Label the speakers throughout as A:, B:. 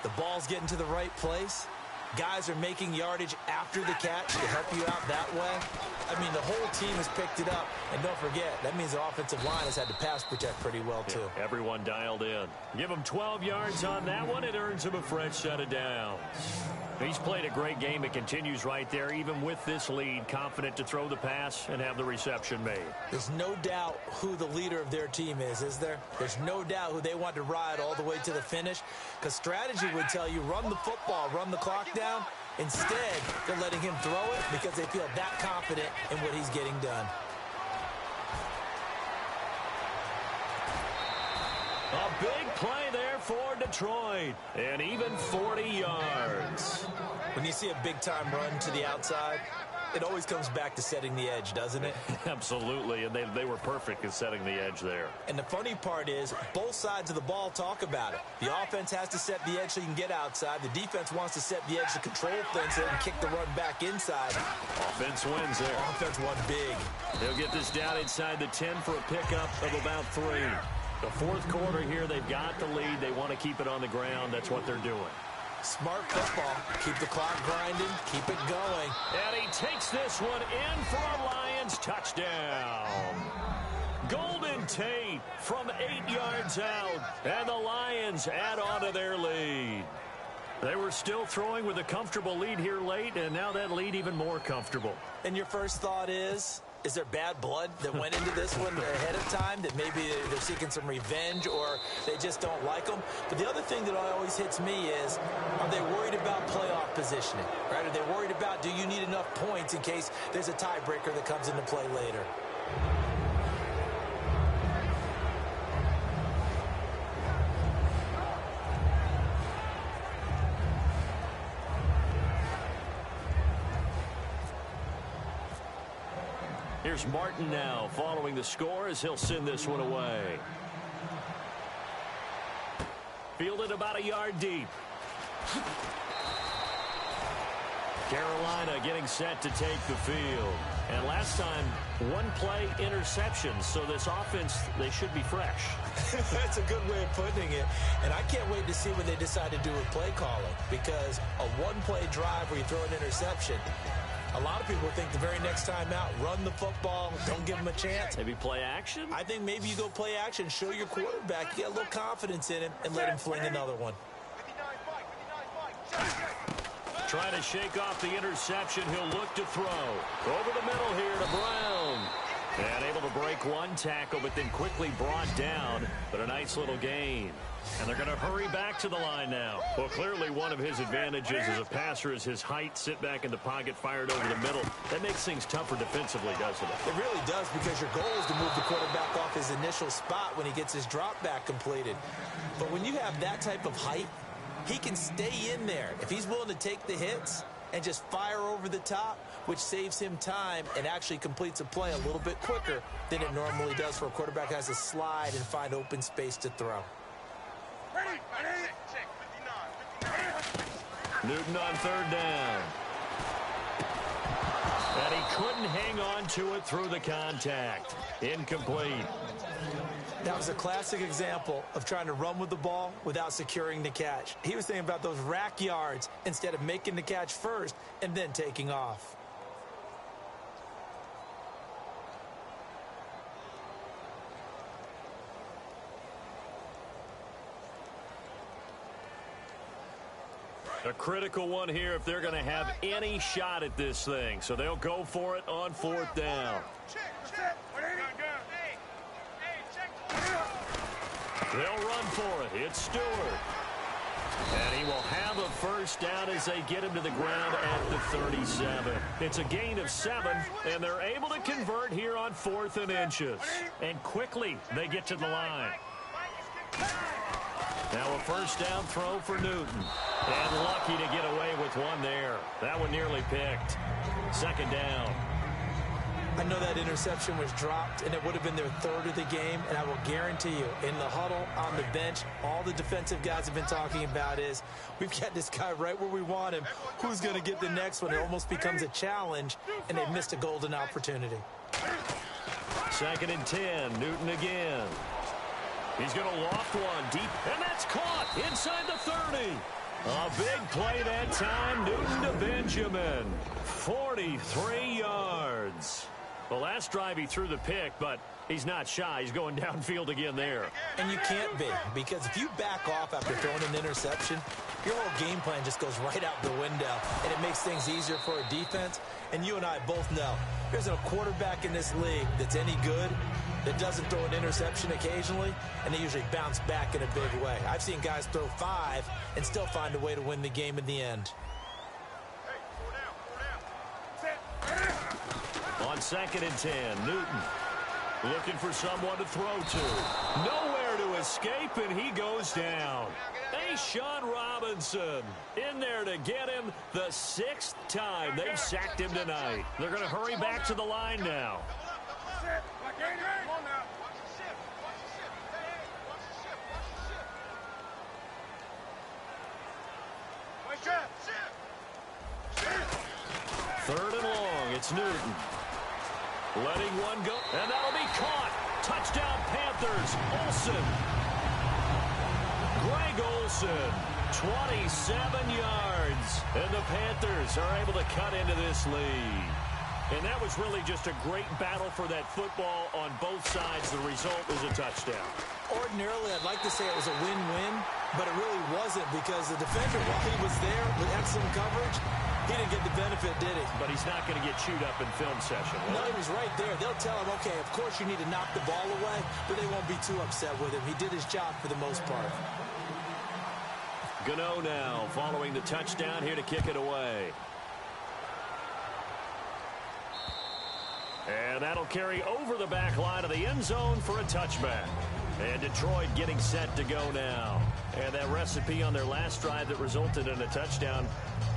A: The ball's getting to the right place. Guys are making yardage after the catch to help you out that way. I mean, the whole team has picked it up. And don't forget, that means the offensive line has had to pass protect pretty well, too.
B: Yeah, everyone dialed in. Give him 12 yards on that one. It earns him a fresh set of downs. He's played a great game. It continues right there, even with this lead, confident to throw the pass and have the reception made.
A: There's no doubt who the leader of their team is there? There's no doubt who they want to ride all the way to the finish, because strategy would tell you run the football, run the clock down. Instead, they're letting him throw it because they feel that confident in what he's getting done.
B: A big play there for Detroit, and even 40 yards.
A: When you see a big-time run to the outside, it always comes back to setting the edge, doesn't it?
B: Absolutely, and they were perfect at setting the edge there.
A: And the funny part is, both sides of the ball talk about it. The offense has to set the edge so you can get outside. The defense wants to set the edge to control things so they can kick the run back inside.
B: Offense wins there.
A: Offense won big.
B: They'll get this down inside the 10 for a pickup of about 3. The fourth quarter here, they've got the lead. They want to keep it on the ground. That's what they're doing.
A: Smart football. Keep the clock grinding. Keep it going.
B: And he takes this one in for a Lions touchdown. Golden Tate from 8 yards out. And the Lions add on to their lead. They were still throwing with a comfortable lead here late, and now that lead even more comfortable.
A: And your first thought is there bad blood that went into this one ahead of time, that maybe they're seeking some revenge or they just don't like them? But the other thing that always hits me is, are they worried about playoff positioning? Right? Are they worried about, do you need enough points in case there's a tiebreaker that comes into play later?
B: Here's Martin now following the score as he'll send this one away. Fielded about a yard deep. Carolina getting set to take the field. And last time, one play interception. So this offense, they should be fresh.
A: That's a good way of putting it. And I can't wait to see what they decide to do with play calling, because a one-play drive where you throw an interception, a lot of people think the very next time out, run the football, don't give them a chance.
B: Maybe play action?
A: I think maybe you go play action, show your quarterback, get a little confidence in him, and let him fling another one.
B: Trying to shake off the interception. He'll look to throw. Over the middle here to Brown. And able to break one tackle, but then quickly brought down. But a nice little gain. And they're going to hurry back to the line now. Well, clearly one of his advantages as a passer is his height. Sit back in the pocket, fired over the middle. That makes things tougher defensively, doesn't it?
A: It really does, because your goal is to move the quarterback off his initial spot when he gets his drop back completed. But when you have that type of height, he can stay in there. If he's willing to take the hits and just fire over the top, which saves him time and actually completes a play a little bit quicker than it normally does for a quarterback who has to slide and find open space to throw.
B: Newton on third down. And he couldn't hang on to it through the contact. Incomplete.
A: That was a classic example of trying to run with the ball without securing the catch. He was thinking about those rack yards instead of making the catch first and then taking off.
B: A critical one here if they're going to have any shot at this thing. So they'll go for it on fourth down. They'll run for it. It's Stewart. And he will have a first down as they get him to the ground at the 37. It's a gain of 7, and they're able to convert here on 4th and inches. And quickly they get to the line. Now a first down throw for Newton. And lucky to get away with one there. That one nearly picked. Second down.
A: I know that interception was dropped, and it would have been their third of the game, and I will guarantee you, in the huddle, on the bench, all the defensive guys have been talking about is, we've got this guy right where we want him. Who's going to get the next one? It almost becomes a challenge, and they've missed a golden opportunity.
B: Second and 10, Newton again. He's going to loft one deep, and that's caught inside the 30. A big play that time. Newton to Benjamin. 43 yards. The last drive he threw the pick, but he's not shy. He's going downfield again there.
A: And you can't be, because if you back off after throwing an interception, your whole game plan just goes right out the window, and it makes things easier for a defense. And you and I both know there's a quarterback in this league that's any good that doesn't throw an interception occasionally, and they usually bounce back in a big way. I've seen guys throw 5 and still find a way to win the game in the end.
B: On 2nd and 10, Newton looking for someone to throw to. Nowhere to escape, and he goes down. Sean Robinson in there to get him the 6th time they've sacked him tonight. They're going to hurry back to the line now. Third and long, it's Newton. Letting one go, and that'll be caught. Touchdown Panthers, Olsen. Greg Olsen, 27 yards. And the Panthers are able to cut into this lead. And that was really just a great battle for that football on both sides. The result was a touchdown.
A: Ordinarily, I'd like to say it was a win-win, but it really wasn't, because the defender, while he was there with excellent coverage, he didn't get the benefit, did he?
B: But he's not going to get chewed up in film session.
A: No, he was right there. They'll tell him, okay, of course you need to knock the ball away, but they won't be too upset with him. He did his job for the most part.
B: Gano now following the touchdown here to kick it away. And that'll carry over the back line of the end zone for a touchback. And Detroit getting set to go now. And that recipe on their last drive that resulted in a touchdown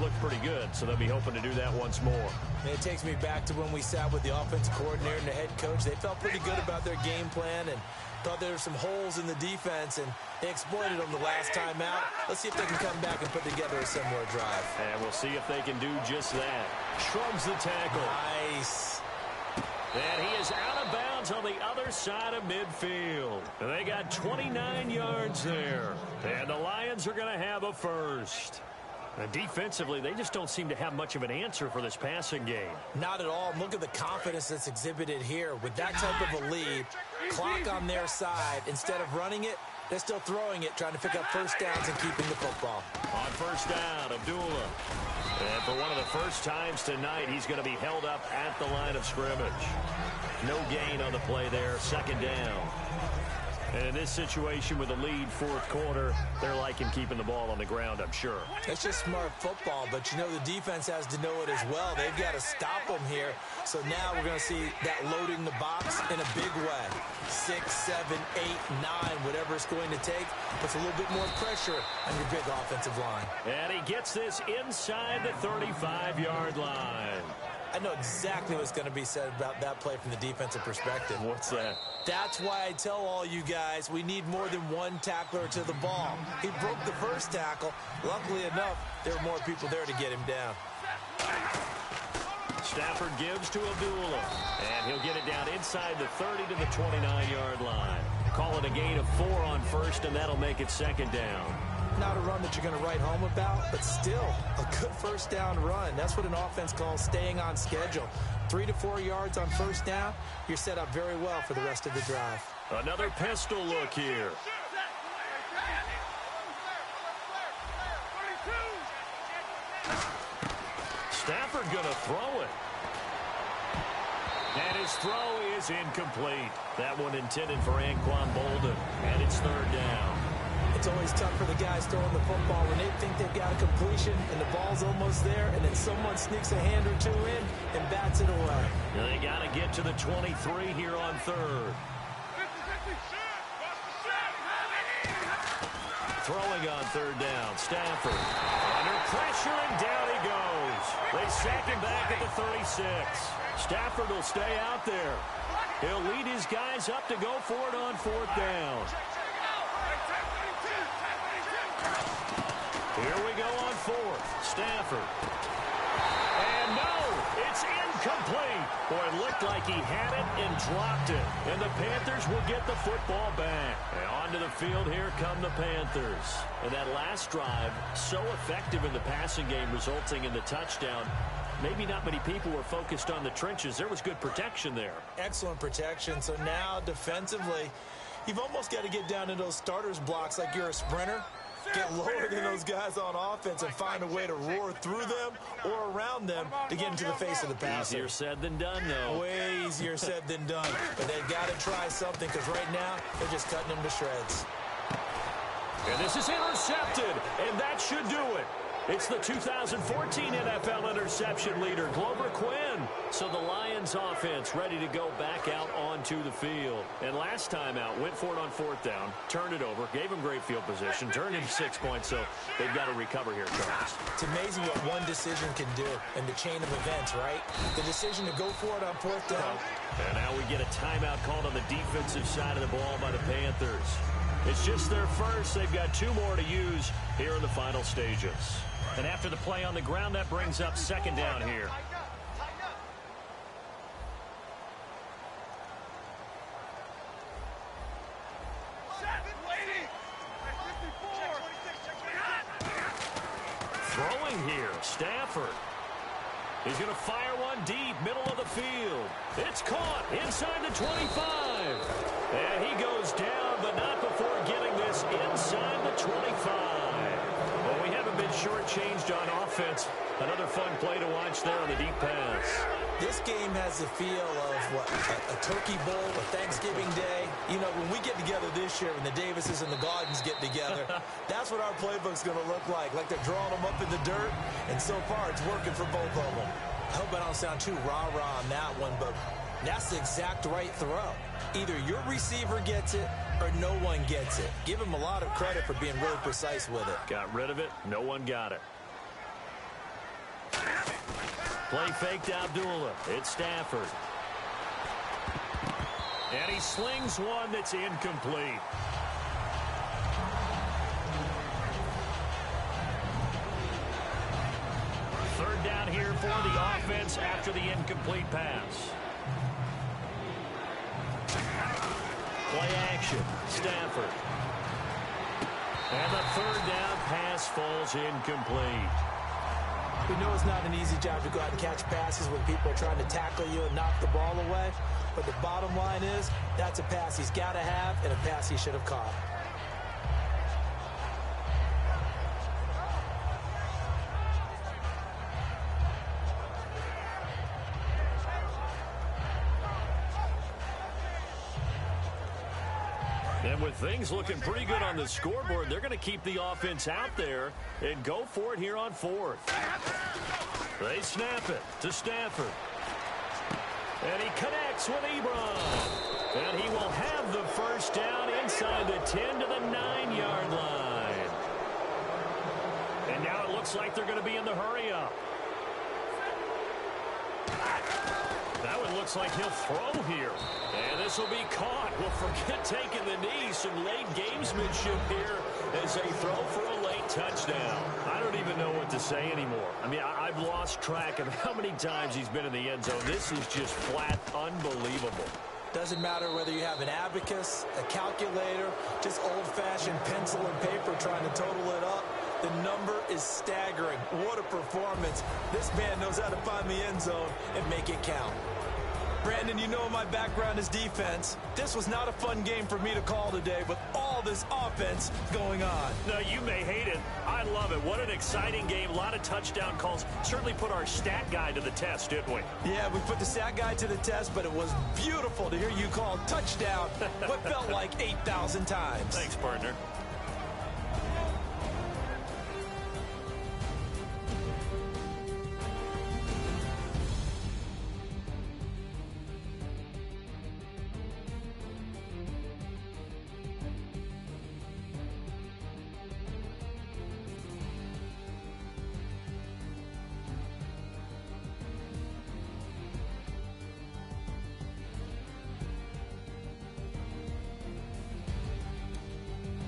B: looked pretty good, so they'll be hoping to do that once more.
A: And it takes me back to when we sat with the offensive coordinator and the head coach. They felt pretty good about their game plan and thought there were some holes in the defense, and they exploited them the last time out. Let's see if they can come back and put together a similar drive.
B: And we'll see if they can do just that. Shrugs the tackle.
A: Nice.
B: And he is out of bounds on the other side of midfield. And they got 29 yards there. And the Lions are going to have a first. And defensively, they just don't seem to have much of an answer for this passing game.
A: Not at all. Look at the confidence that's exhibited here. With that type of a lead, clock on their side, instead of running it, they're still throwing it, trying to pick up first downs and keeping the football.
B: On first down, Abdullah. And for one of the first times tonight, he's going to be held up at the line of scrimmage. No gain on the play there, second down. And in this situation with a lead fourth quarter, they're liking keeping the ball on the ground, I'm sure.
A: It's just smart football, but you know the defense has to know it as well. They've got to stop them here. So now we're going to see that loading the box in a big way. 6, 7, 8, 9, whatever it's going to take, puts a little bit more pressure on your big offensive line.
B: And he gets this inside the 35-yard line.
A: I know exactly what's going to be said about that play from the defensive perspective.
B: What's that?
A: That's why I tell all you guys we need more than one tackler to the ball. He broke the first tackle. Luckily enough, there were more people there to get him down.
B: Stafford gives to Abdullah, and he'll get it down inside the 30 to the 29-yard line. Call it a gain of 4 on first, and that'll make it second down.
A: Not a run that you're going to write home about, but still a good first down run. That's what an offense calls staying on schedule. 3 to 4 yards on first down, you're set up very well for the rest of the drive.
B: Another pistol look here. Stafford going to throw it. And his throw is incomplete. That one intended for Anquan Bolden, and it's third down.
A: It's always tough for the guys throwing the football when they think they've got a completion and the ball's almost there, and then someone sneaks a hand or two in and bats it away.
B: They got to get to the 23 here on third. Throwing on third down, Stafford. Under pressure, and down he goes. They sack him back at the 36. Stafford will stay out there. He'll lead his guys up to go for it on fourth down. Here we go on fourth. Stafford. And no, it's It's incomplete. Boy, it looked like he had it and dropped it. And the Panthers will get the football back. And onto the field, here come the Panthers. And that last drive, so effective in the passing game, resulting in the touchdown. Maybe not many people were focused on the trenches. There was good protection there.
A: Excellent protection. So now, defensively, you've almost got to get down in those starters blocks like you're a sprinter. Get lower than those guys on offense and find a way to roar through them or around them to get into the face of the passer.
B: Easier said than done, though.
A: Way easier said than done. But they've got to try something because right now they're just cutting them to shreds.
B: And this is intercepted, and that should do it. It's the 2014 NFL interception leader, Glover Quinn. So the Lions offense ready to go back out onto the field. And last time out, went for it on fourth down, turned it over, gave them great field position, turned into 6 points, so they've got to recover here, Charles.
A: It's amazing what one decision can do in the chain of events, right? The decision to go for it on fourth down.
B: And now we get a timeout called on the defensive side of the ball by the Panthers. It's just their first. They've got 2 more to use here in the final stages. And after the play on the ground, that brings up second down here. Throwing here, Stafford. He's going to fire one deep, middle of the field. It's caught inside the 25. And he goes down, but not before getting this inside the 25. Well, we haven't been shortchanged on offense. Another fun play to watch there on the deep pass.
A: This game has the feel of, what, a turkey bowl, a Thanksgiving Day. You know, when we get together this year, when the Davises and the Gardens get together, that's what our playbook's going to look like they're drawing them up in the dirt, and so far it's working for both of them. I hope I don't sound too rah-rah on that one, but that's the exact right throw. Either your receiver gets it or no one gets it. Give him a lot of credit for being really precise with it.
B: Got rid of it. No one got it. Play fake to Abdullah. It's Stafford. And he slings one that's incomplete. Third down here for the offense after the incomplete pass. Play action. Stafford. And the third down pass falls incomplete.
A: We know it's not an easy job to go out and catch passes when people are trying to tackle you and knock the ball away. But the bottom line is, that's a pass he's got to have and a pass he should have caught.
B: And with things looking pretty good on the scoreboard, they're going to keep the offense out there and go for it here on fourth. They snap it to Stafford. And he connects with Ebron. And he will have the first down inside the 10 to the 9-yard line. And now it looks like they're going to be in the hurry-up. That one looks like he'll throw here. And this will be caught. Well, forget taking the knee. Some late gamesmanship here as they throw for a late touchdown. I don't even know what to say anymore. I mean, I've lost track of how many times he's been in the end zone. This is just flat unbelievable.
A: Doesn't matter whether you have an abacus, a calculator, just old-fashioned pencil and paper trying to total it up. The number is staggering. What a performance. This man knows how to find the end zone and make it count. Brandon, you know my background is defense. This was not a fun game for me to call today with all this offense going on.
B: No, you may hate it. I love it. What an exciting game. A lot of touchdown calls. Certainly put our stat guy to the test, didn't we?
A: Yeah, we put the stat guy to the test, but it was beautiful to hear you call touchdown what felt like 8,000 times.
B: Thanks, partner.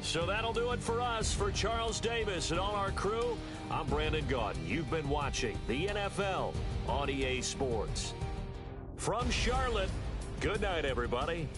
B: So that'll do it for us. For Charles Davis and all our crew, I'm Brandon Gaudin. You've been watching the NFL on EA Sports. From Charlotte, good night, everybody.